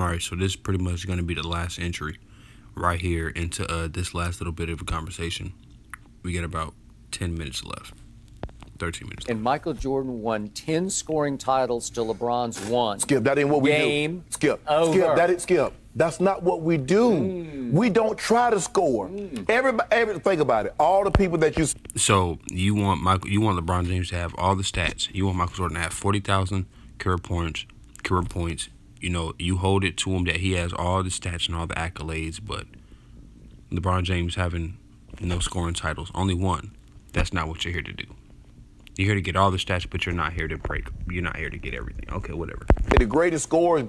All right, so this is pretty much going to be the last entry right here into this last little bit of a conversation. We got about 10 minutes left, 13 minutes left. And Michael Jordan won 10 scoring titles to LeBron's 1. Skip, that ain't what we do. Game Skip, over. Skip. That's not what we do. We don't try to score. Everybody, think about it. All the people that you. So you want LeBron James to have all the stats. You want Michael Jordan to have 40,000 career points. You know, you hold it to him that he has all the stats and all the accolades, but LeBron James having no scoring titles, only one. That's not what you're here to do. You're here to get all the stats, but you're not here to break. You're not here to get everything. Okay, whatever. The greatest scorers.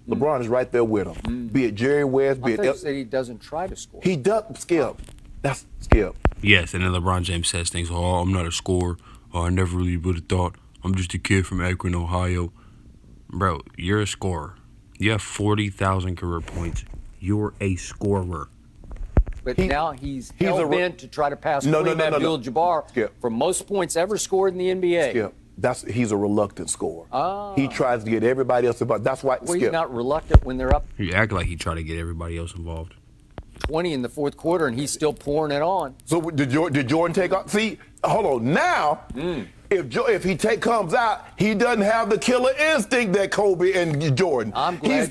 LeBron is right there with him. Be it Jerry West, be I thought it. you said he doesn't try to score. He does, Skip. That's Skip. Yes, and then LeBron James says things, oh, I'm not a scorer. Oh, I never really would have thought. I'm just a kid from Akron, Ohio. Bro, you're a scorer. You have 40,000 career points. You're a scorer. But now he's a hell-bent to try to pass No, Kareem Abdul-Jabbar Skip. for most points ever scored in the NBA. Skip. He's a reluctant scorer. He tries to get everybody else involved. That's why. Well, Skip. he's not reluctant when they're up You act like he tried to get everybody else involved. 20 in the fourth quarter, and he's still pouring it on. So did Jordan take off? See, hold on. Now, if he comes out, he doesn't have the killer instinct that Kobe and Jordan. I'm glad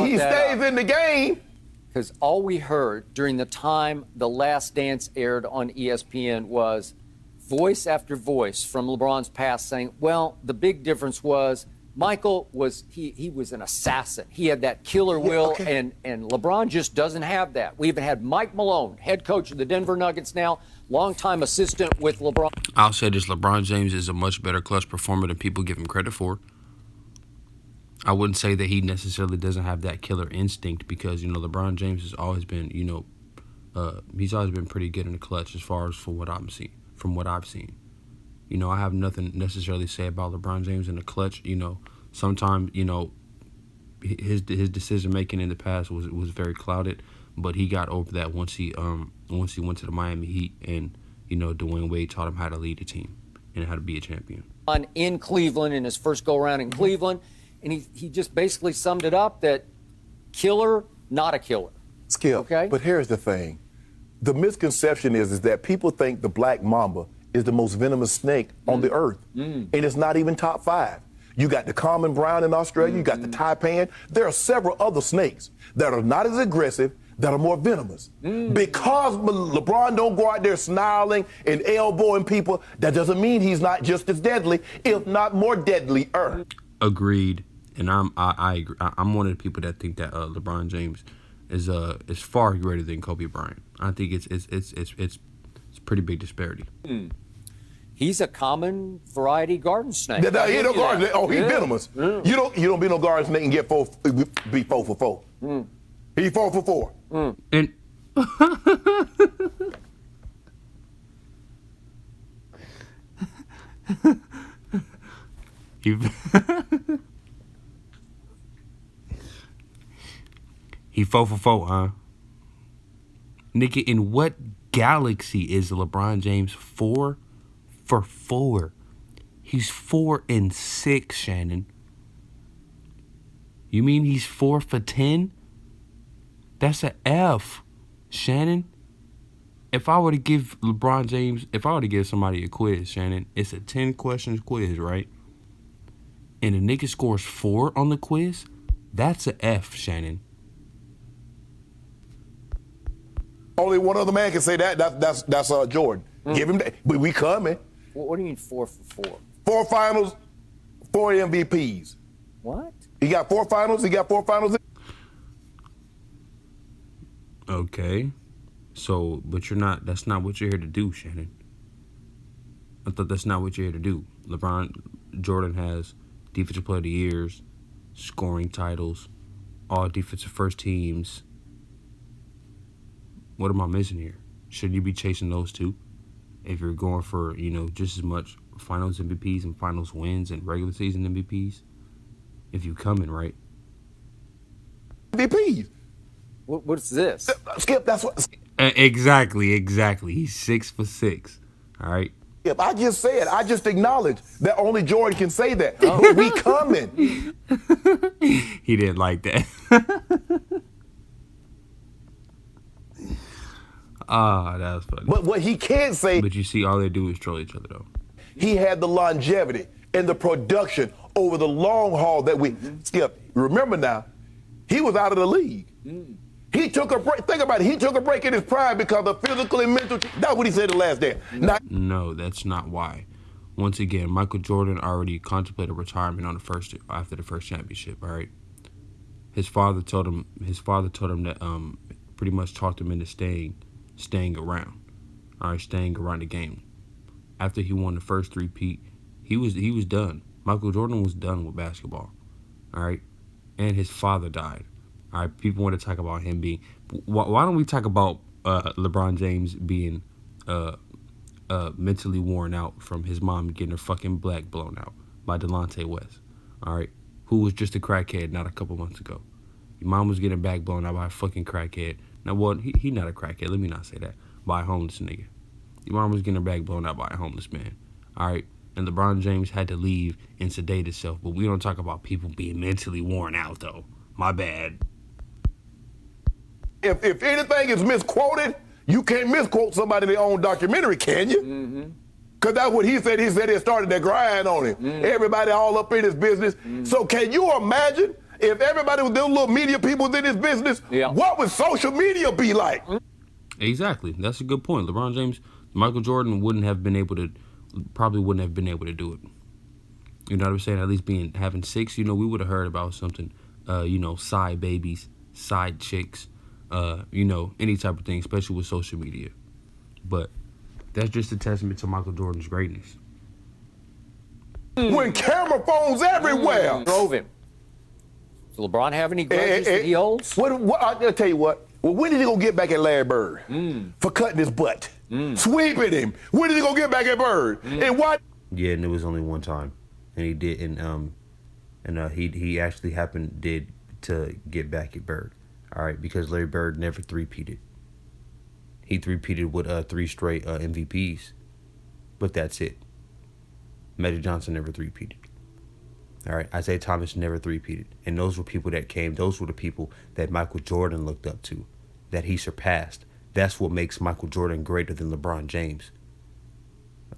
he stays in the game. Because all we heard during the time The Last Dance aired on ESPN was voice after voice from LeBron's past saying, well, the big difference was Michael was he was an assassin. He had that killer will, and LeBron just doesn't have that. We even had Mike Malone, head coach of the Denver Nuggets now, longtime assistant with LeBron. I'll say this, LeBron James is a much better clutch performer than people give him credit for. I wouldn't say that he necessarily doesn't have that killer instinct because, you know, LeBron James has always been, you know, he's always been pretty good in the clutch as far as from what I've seen. You know, I have nothing necessarily to say about LeBron James in the clutch. You know, sometimes, you know, his decision making in the past was very clouded, but he got over that once he went to the Miami Heat and, you know, Dwayne Wade taught him how to lead a team and how to be a champion. In Cleveland in his first go around in Cleveland, and he just basically summed it up that killer, not a killer. Skip. Okay. But here's the thing. The misconception is that people think the black mamba is the most venomous snake on the earth. And it's not even top 5. You got the common brown in Australia, you got the taipan. There are several other snakes that are not as aggressive, that are more venomous. Because LeBron don't go out there snarling and elbowing people, that doesn't mean he's not just as deadly, if not more deadlier. Agreed. And I agree. I'm one of the people that think that LeBron James is far greater than Kobe Bryant. I think it's a pretty big disparity. He's a common variety garden snake. He no garden snake. Oh, he's venomous. You don't be no garden snake and be 4 for 4. He 4 for 4. And he 4 for 4, huh? Nigga, in what galaxy is LeBron James 4 for 4? He's 4 and 6, Shannon. You mean he's 4 for 10? That's an F, Shannon. If I were to give somebody a quiz, Shannon, it's a 10 questions quiz, right? And a nigga scores 4 on the quiz, that's an F, Shannon. Only one other man can say that. That's Jordan. Give him that. But we coming. What do you mean 4 for 4? 4 finals, 4 MVPs. What? He got 4 finals. Okay. So, but that's not what you're here to do, Shannon. I thought that's not what you're here to do. Jordan has Defensive Player of the Years, scoring titles, all defensive first teams. What am I missing here? Should you be chasing those two? If you're going for, you know, just as much finals MVPs and finals wins and regular season MVPs, if you coming, right? MVPs. What's this? Skip, that's what. Exactly. He's 6 for 6. All right. If I just said, I just acknowledged that only Jordan can say that. But we coming. He didn't like that. Ah, that was funny. But what he can't say, But you see, all they do is troll each other, though. he had the longevity and the production over the long haul that we skipped. Remember now, he was out of the league. He took a break. Think about it. He took a break in his prime because of physical and mental. That's what he said the last day. Now, No, that's not why. Once again, Michael Jordan already contemplated retirement after the first championship. All right. His father told him that pretty much talked him into staying around. All right, staying around the game. After he won the first three-peat, he was done. Michael Jordan was done with basketball. All right, and his father died. All right, people want to talk about him being. Why don't we talk about LeBron James being mentally worn out from his mom getting her fucking black blown out by Delonte West? All right, who was just a crackhead not a couple months ago. Your mom was getting back blown out by a fucking crackhead. Now, well, he not a crackhead. Let me not say that. By a homeless nigga. Your mom was getting her back blown out by a homeless man. All right. And LeBron James had to leave and sedate himself. But we don't talk about people being mentally worn out, though. My bad. if anything is misquoted, you can't misquote somebody in their own documentary, can you? Because that's what he said. He said it started to grind on him. Everybody all up in his business. So can you imagine if everybody was those little media people was in his business, what would social media be like? Exactly. That's a good point. LeBron James, Michael Jordan probably wouldn't have been able to do it. You know what I'm saying? At least having six, we would have heard about something, side babies, side chicks, any type of thing, especially with social media. But that's just a testament to Michael Jordan's greatness. When camera phones everywhere. Drove him. Does LeBron have any grudges that he holds? I'll tell you what. Well, when is he gonna get back at Larry Bird for cutting his butt, sweeping him? When is he gonna get back at Bird? And what? Yeah, and it was only one time, and he did, he actually did to get back at Bird, all right, because Larry Bird never three-peated. He three-peated with 3 straight MVPs, but that's it. Magic Johnson never three-peated. All right, Isaiah Thomas never three-peated. And those were people that came. Those were the people that Michael Jordan looked up to, that he surpassed. That's what makes Michael Jordan greater than LeBron James.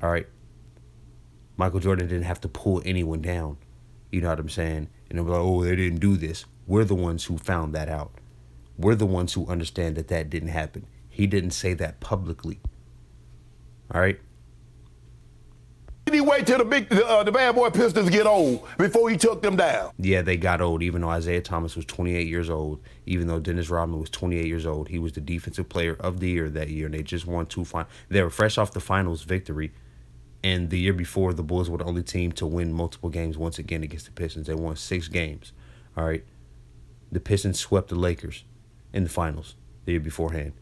All right? Michael Jordan didn't have to pull anyone down. You know what I'm saying? And they're like, oh, they didn't do this. We're the ones who found that out. We're the ones who understand that didn't happen. He didn't say that publicly. All right? Did he wait till the bad boy Pistons get old before he took them down? Yeah, they got old, even though Isaiah Thomas was 28 years old, even though Dennis Rodman was 28 years old. He was the defensive player of the year that year, and they just won 2 finals. They were fresh off the finals victory, and the year before, the Bulls were the only team to win multiple games once again against the Pistons. They won 6 games, all right? The Pistons swept the Lakers in the finals the year beforehand.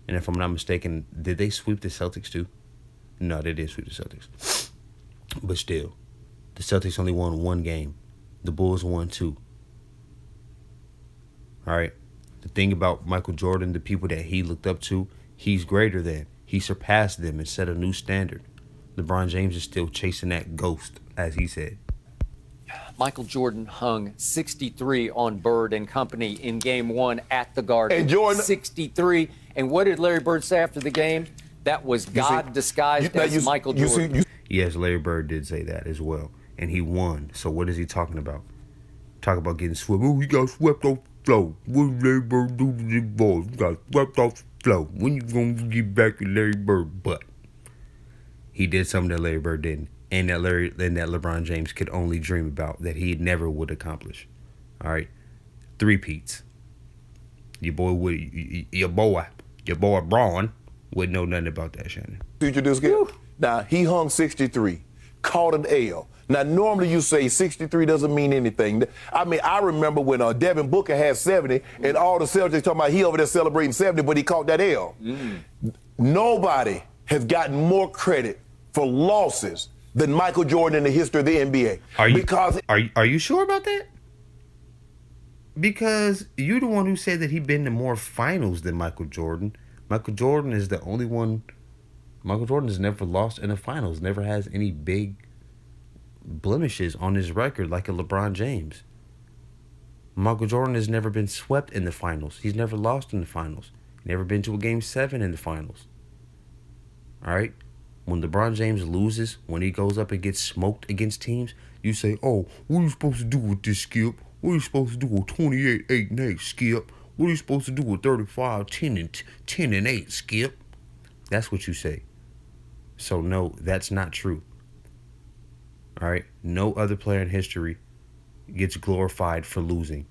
And if I'm not mistaken, did they sweep the Celtics too? No, they did sweep the Celtics. But still, the Celtics only won 1 game. The Bulls won 2. All right? The thing about Michael Jordan, the people that he looked up to, he's greater than. He surpassed them and set a new standard. LeBron James is still chasing that ghost, as he said. Michael Jordan hung 63 on Bird and company in Game 1 at the Garden. And Jordan, 63. And what did Larry Bird say after the game? That was God disguised as Michael Jordan. Yes, Larry Bird did say that as well. And he won. So what is he talking about? Talk about getting swept. Oh, we got swept off the floor. What did Larry Bird do to the balls? We got swept off the floor. When you going to get back to Larry Bird? But he did something that Larry Bird didn't. And that LeBron James could only dream about, that he never would accomplish. All right? 3-peats. Your boy Braun wouldn't know nothing about that, Shannon. Now, he hung 63, caught an L. Now, normally you say 63 doesn't mean anything. I mean, I remember when Devin Booker had 70, and all the Celtics talking about he over there celebrating 70, but he caught that L. Nobody has gotten more credit for losses than Michael Jordan in the history of the NBA. Are you sure about that? Because you're the one who said that he'd been to more finals than Michael Jordan. Michael Jordan is the only one Michael Jordan has never lost in the finals, never has any big blemishes on his record like a LeBron James. Michael Jordan has never been swept in the finals. He's never lost in the finals. Never been to a game 7 in the finals. All right? When LeBron James loses, when he goes up and gets smoked against teams, you say, oh, what are you supposed to do with this, Skip? What are you supposed to do with 28, 8, and 8, Skip? What are you supposed to do with 35, 10 and 8, Skip? That's what you say. So, no, that's not true. All right? No other player in history gets glorified for losing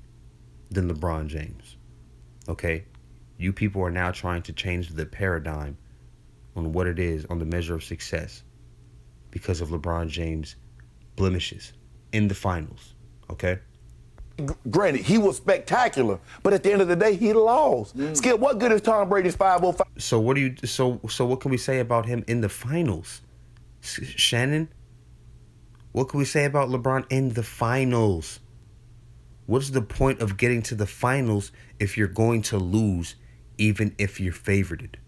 than LeBron James. Okay? You people are now trying to change the paradigm on what it is on the measure of success because of LeBron James' blemishes in the finals. Okay? Granted, he was spectacular, but at the end of the day, he lost. Skip, what good is Tom Brady's 505? So what can we say about him in the finals? Shannon? What can we say about LeBron in the finals? What's the point of getting to the finals if you're going to lose, even if you're favored?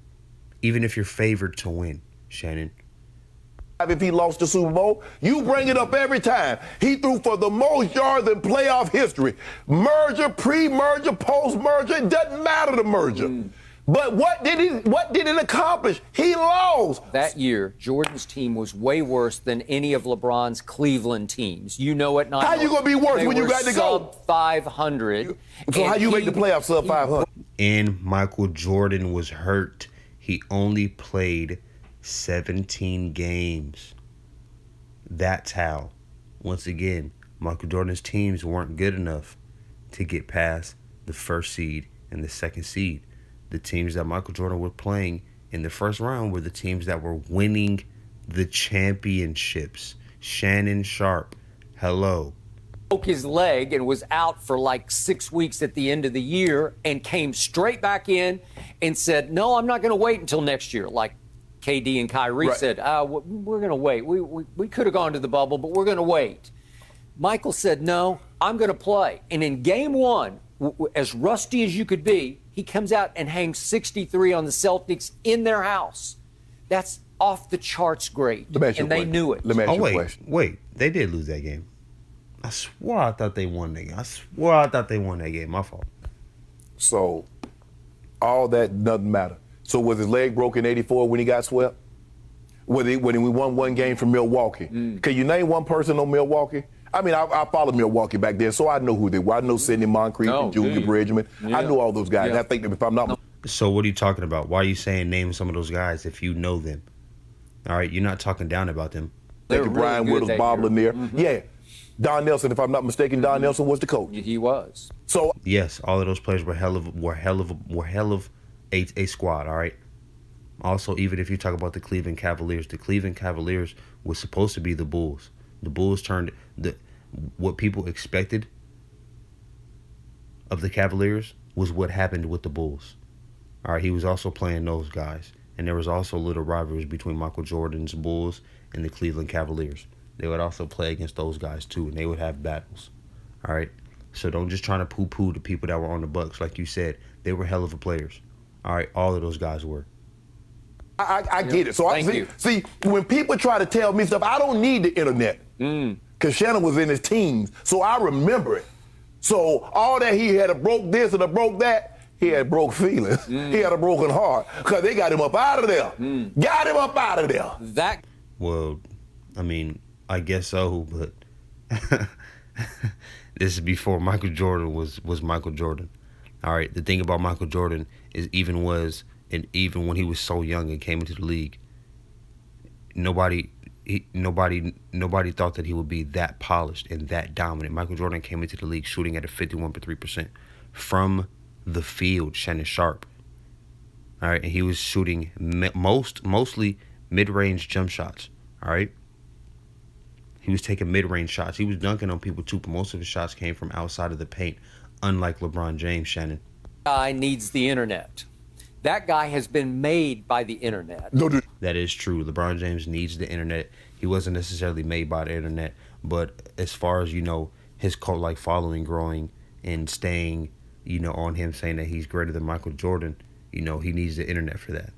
Even if you're favored to win, Shannon. If he lost the Super Bowl, you bring it up every time. He threw for the most yards in playoff history. Merger, pre-merger, post-merger, it doesn't matter the merger. But what did it accomplish? He lost. That year, Jordan's team was way worse than any of LeBron's Cleveland teams. You know it. How you gonna be worse when you got to go sub 500? So how you make the playoffs sub 500? And Michael Jordan was hurt. He only played 17 games. That's how. Once again, Michael Jordan's teams weren't good enough to get past the first seed and the second seed. The teams that Michael Jordan was playing in the first round were the teams that were winning the championships. Shannon Sharp, hello. Broke his leg and was out for like 6 weeks at the end of the year and came straight back in and said, no, I'm not going to wait until next year. Like KD and Kyrie said, we're going to wait. We could have gone to the bubble, but we're going to wait. Michael said, no, I'm going to play. And in game 1, as rusty as you could be, he comes out and hangs 63 on the Celtics in their house. That's off the charts great. And they knew it. Let me ask you a question. Wait, they did lose that game. I swore I thought they won that game. My fault. So all that doesn't matter. So was his leg broken in 84 when he got swept? When we won one game from Milwaukee? Can you name one person on Milwaukee? I mean, I followed Milwaukee back then, so I know who they were. I know Sidney Moncrief and Julian Bridgman. I know all those guys. I think that if I'm not... So what are you talking about? Why are you saying name some of those guys if you know them? All right, you're not talking down about them. Really Brian Whittles, Bob Lanier. Yeah. Don Nelson, if I'm not mistaken, Don Nelson was the coach. He was. So yes, all of those players were hell of a squad. All right. Also, even if you talk about the Cleveland Cavaliers was supposed to be the Bulls. The Bulls turned what people expected of the Cavaliers was what happened with the Bulls. All right, he was also playing those guys, and there was also little rivalries between Michael Jordan's Bulls and the Cleveland Cavaliers. They would also play against those guys too, and they would have battles. All right, so don't just try to poo-poo the people that were on the Bucks. Like you said, they were hell of a players. All right, all of those guys were. I get it. So see, when people try to tell me stuff, I don't need the internet. Because Shannon was in his teens, so I remember it. So all that he had a broke this and a broke that, he had broke feelings. He had a broken heart because they got him up out of there. Got him up out of there. Well, I mean, I guess so, but this is before Michael Jordan was Michael Jordan. All right, the thing about Michael Jordan is even when he was so young and came into the league, nobody thought that he would be that polished and that dominant. Michael Jordan came into the league shooting at a 51.3% from the field, Shannon Sharp. All right, and he was shooting mostly mid-range jump shots. All right, he was taking mid-range shots. He was dunking on people too, but most of his shots came from outside of the paint. Unlike LeBron James, Shannon. Guy needs the internet. That guy has been made by the internet. That is true. LeBron James needs the internet. He wasn't necessarily made by the internet, but as far as, his cult-like following growing and staying, on him saying that he's greater than Michael Jordan, he needs the internet for that,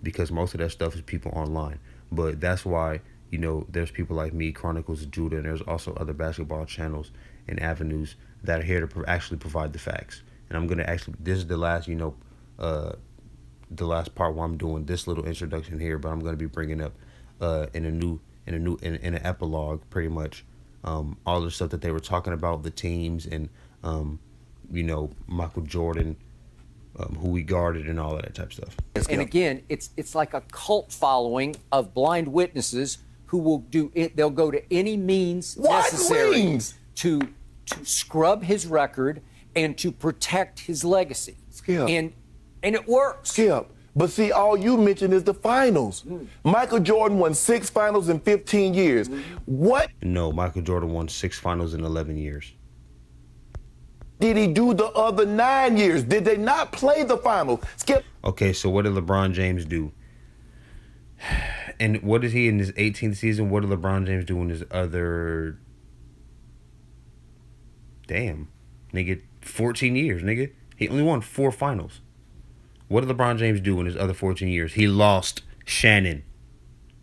because most of that stuff is people online. But that's why, there's people like me, Chronicles of Judah, and there's also other basketball channels and avenues that are here to actually provide the facts. And I'm gonna actually, this is the last, the last part where I'm doing this little introduction here, but I'm gonna be bringing up in an epilogue, pretty much, all the stuff that they were talking about, the teams and Michael Jordan, who he guarded, and all of that type of stuff. And again, it's like a cult following of blind witnesses who will do it. They'll go to any means necessary means? to scrub his record and to protect his legacy. Skip. And it works. Skip. But see, all you mentioned is the finals. Michael Jordan won 6 finals in 15 years. What No, Michael Jordan won 6 finals in 11 years. did he do the other 9 years? Did they not play the final? Skip. Okay, so what did LeBron James do? And what is he in his 18th season? What did LeBron James do in his other... Damn, nigga, 14 years, nigga. He only won 4 finals. What did LeBron James do in his other 14 years? He lost Shannon.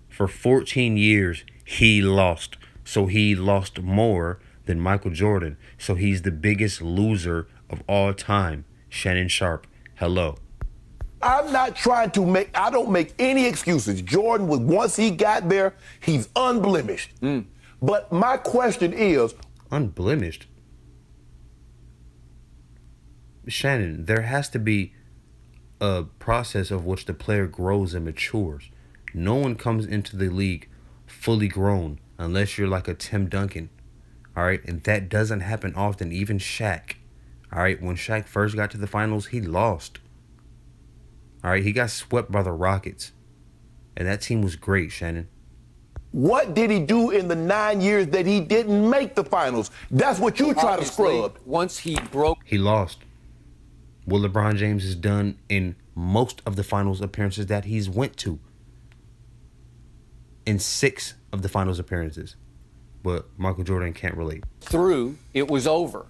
For 14 years, he lost. So he lost more than Michael Jordan. So he's the biggest loser of all time. Shannon Sharp, hello. I'm not trying to I don't make any excuses. Jordan was, once he got there, he's unblemished. But my question is, Unblemished? Shannon, there has to be a process of which the player grows and matures. No one comes into the league fully grown unless you're like a Tim Duncan. All right. And that doesn't happen often. Even Shaq. All right. When Shaq first got to the finals, he lost. All right. He got swept by the Rockets. And that team was great, Shannon. what did he do in the 9 years that he didn't make the finals? That's what you try to Obviously, scrub. once he broke He lost. What LeBron James has done in most of the finals appearances that he's went to. In 6 of the finals appearances. But Michael Jordan can't relate. through, it was over,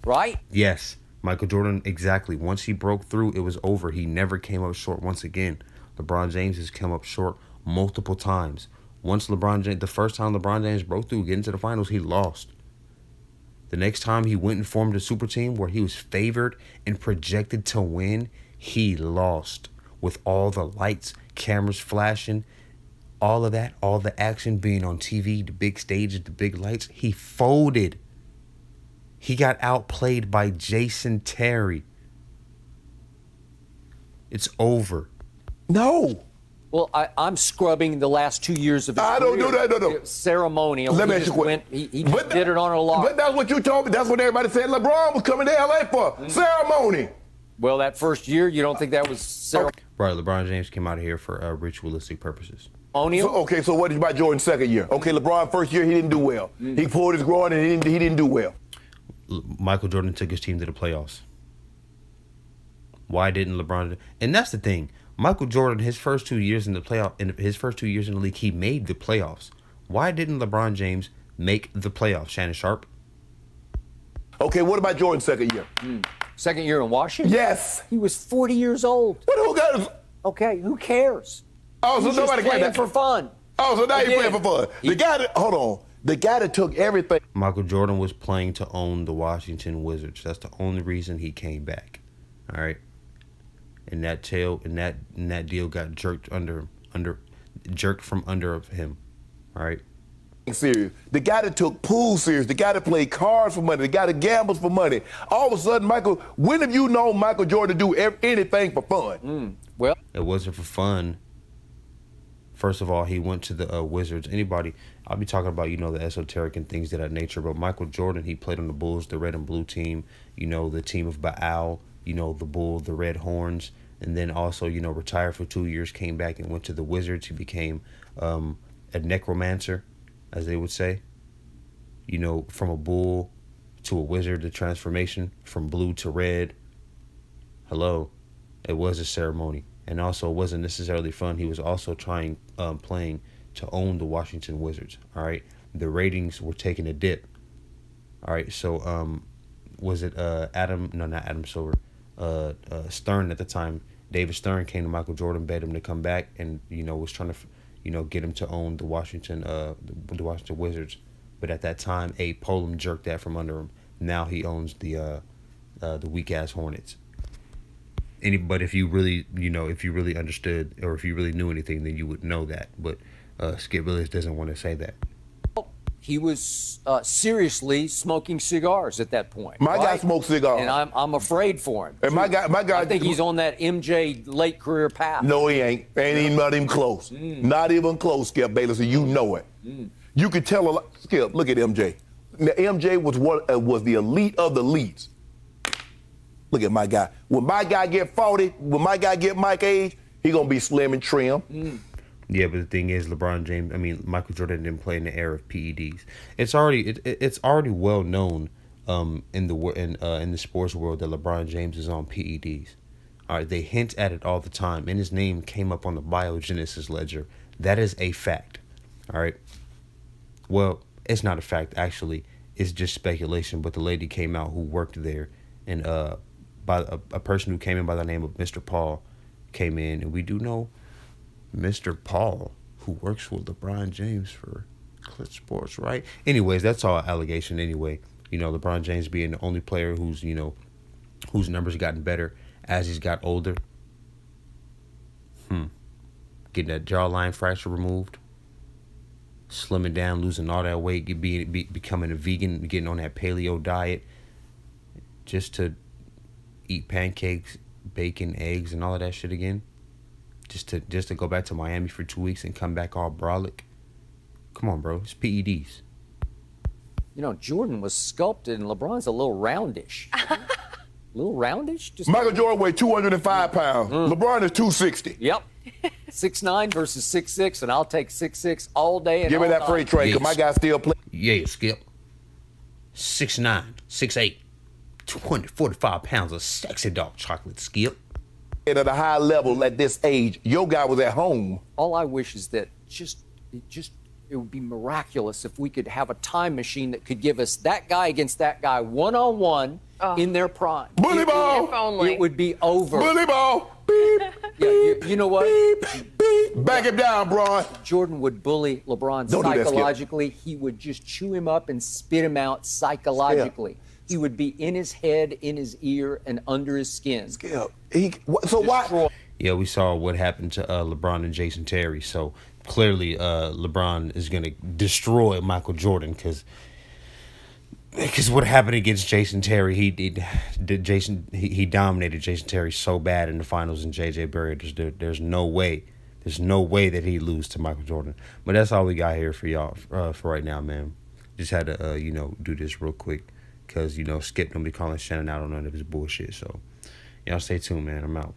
right? Yes, Michael Jordan, exactly. Once he broke through, it was over. He never came up short once again. LeBron James has come up short multiple times. The first time LeBron James broke through, getting to the finals, he lost. The next time he went and formed a super team where he was favored and projected to win, he lost. With all the lights, cameras flashing, all of that, all the action being on TV, the big stages, the big lights, he folded. He got outplayed by Jason Terry. It's over. No. Well, I'm scrubbing the last 2 years of his I don't career. do that, no. It was ceremonial. Let me He ask you just a went, question. he did it on a lot. But that's what you told me. That's what everybody said LeBron was coming to LA for. Ceremony. Well, that first year, you don't think that was ceremonial? Right, LeBron James came out of here for ritualistic purposes. So what about Jordan's second year? Okay, LeBron first year, he didn't do well. He pulled his groin and he didn't do well. Michael Jordan took his team to the playoffs. Why didn't LeBron? And that's the thing. Michael Jordan, his first 2 years in the playoff, in his first 2 years in the league, he made the playoffs. Why didn't LeBron James make the playoffs? Shannon Sharp. Okay, what about Jordan's second year? Second year in Washington? Yes. He was 40 years old. But who got? Okay, who cares? Oh, so He's nobody just playing cared. for fun. Oh, so now he's Again, playing for fun. The guy that hold on. The guy that took everything. Michael Jordan was playing to own the Washington Wizards. That's the only reason he came back. All right. And that deal got jerked from under him. All right. Serious. The guy that took pool serious, the guy that played cards for money, the guy that gambles for money. All of a sudden, when have you known Michael Jordan to do anything for fun? Well, It wasn't for fun. First of all, he went to the Wizards. I'll be talking about, the esoteric and things of that nature. But Michael Jordan, he played on the Bulls, the red and blue team, the team of Baal, the Bull, the Red Horns. And then also, retired for 2 years, came back and went to the Wizards. He became a necromancer, as they would say. From a bull to a wizard, the transformation from blue to red. Hello. It was a ceremony. And also, it wasn't necessarily fun. He was also playing to own the Washington Wizards. All right. The ratings were taking a dip. All right. So, was it not Adam Silver? Stern at the time David Stern came to Michael Jordan, begged him to come back, and was trying to get him to own the Washington Wizards. But at that time, Abe Polam jerked that from under him. Now he owns the weak ass Hornets. But if you really understood, or if you really knew anything, then you would know that. But Skip Bayless doesn't want to say that. He was seriously smoking cigars at that point. My guy right? smokes cigars. And I'm afraid for him. And my guy, I think he's on that MJ late career path. No, he ain't. Ain't even not even close. Not even close, Skip Bayless, and you know it. You could tell a lot. Skip, look at MJ. Now, MJ was the elite of the elites. Look at my guy. When my guy get 40, when my guy get Mike age, he gonna be slim and trim. Yeah, but the thing is, Michael Jordan didn't play in the era of PEDs. It's already well known in the sports world that LeBron James is on PEDs. All right, they hint at it all the time, and his name came up on the biogenesis ledger. That is a fact. All right. Well, it's not a fact actually. It's just speculation. But the lady came out who worked there, and by a person who came in by the name of Mr. Paul came in, and we do know Mr. Paul, who works with LeBron James for Clip Sports, right? Anyways, that's all allegation anyway. LeBron James being the only player whose numbers gotten better as he's got older. Getting that jawline fracture removed, slimming down, losing all that weight, becoming a vegan, getting on that paleo diet, just to eat pancakes, bacon, eggs, and all of that shit again. Just to go back to Miami for 2 weeks and come back all brolic. Come on, bro. It's PEDs. Jordan was sculpted, and LeBron's a little roundish. A little roundish? Michael Jordan weighed 205 pounds. LeBron is 260. Yep. 6'9" versus 6'6", and I'll take 6'6" all day. And Give me all that night. freight train, because my guy still play. Yeah, Skip. 6'9", 6'8", 245 pounds of sexy dark chocolate, Skip. At a high level at this age, your guy was at home. All I wish is that it would be miraculous if we could have a time machine that could give us that guy against that guy one-on-one in their prime. Bully ball. If only. It would be over. Bully ball. Beep. Yeah, you know what? Beep. Beep. Back him down, Bron. Jordan would bully LeBron Don't do that, Skip. psychologically. He would just chew him up and spit him out psychologically. He would be in his head, in his ear, and under his skin. Skip. So why? Yeah, we saw what happened to LeBron and Jason Terry. So clearly, LeBron is going to destroy Michael Jordan because what happened against Jason Terry, he dominated Jason Terry so bad in the finals, and JJ Barrett. There's no way that he'd lose to Michael Jordan. But that's all we got here for y'all for right now, man. Just had to do this real quick because Skip don't be calling Shannon out on none of his bullshit. So y'all stay tuned, man. I'm out.